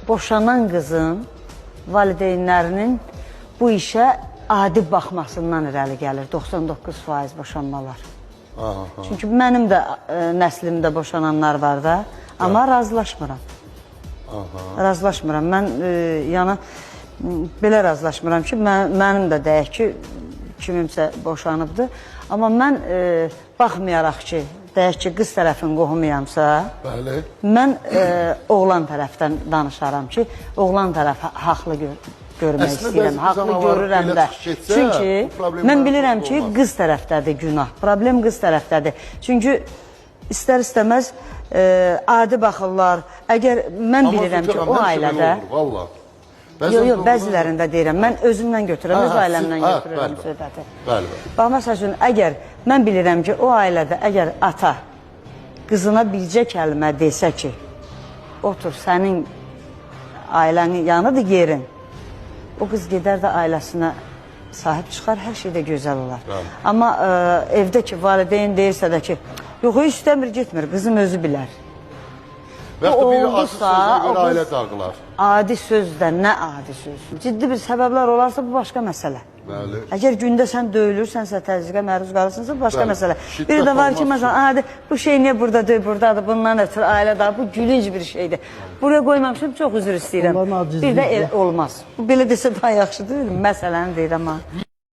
boşanan qızın valideynlərinin bu işə adi baxmasından irəli gəlir 99% boşanmalar. Çünki mənim də nəslimdə boşananlar var da, amma razılaşmıram. Razılaşmıram. Mən yəni belə razılaşmıram ki, mənim də deyək ki, kimimsə boşanıbdır. Amma mən baxmayaraq ki, deyək ki, qız tərəfin qohumuyamsa, mən oğlan tərəfdən danışaram ki, oğlan tərəf haqlı görmək istəyirəm, haqlı görürəm də. Çünki mən bilirəm ki, qız tərəfdədir günah, problem qız tərəfdədir. Çünki istər-istəməz adi baxırlar. Əgər mən bilirəm ki, o ailədə... Yox, bəzilərində deyirəm, mən özümdən götürürəm, öz ailəmdən götürürəm söhbəti. Bax, məsəl üçün, əgər mən bilirəm ki, o ailədə əgər ata qızına bircə kəlmə desə ki, otur, sənin ailənin yanıdır yerin, o qız gedər də ailəsinə sahib çıxar, hər şey də gözəl olar. Amma evdə ki, valideyn deyirsə də ki, yox, o istəmir, getmir, qızım özü bilər. Və yaxud da biri adi sözlə görə ailə dağılar. Adi sözdə, nə adi söz? Ciddi bir səbəblər olarsa, bu başqa məsələ. Əgər gündə sən döyülürsənsə, təzyiqə məruz qalırsınsa, bu başqa məsələ. Bir də var ki, məsələn, bu şey niyə burada deyil, buradadır, bundan ötürü ailə dağılır, bu gülünc bir şeydir. Buraya qoymamışım, çox üzr istəyirəm. Bir də olmaz. Belə desə daha yaxşı deyil, məsələni deyirəm ha.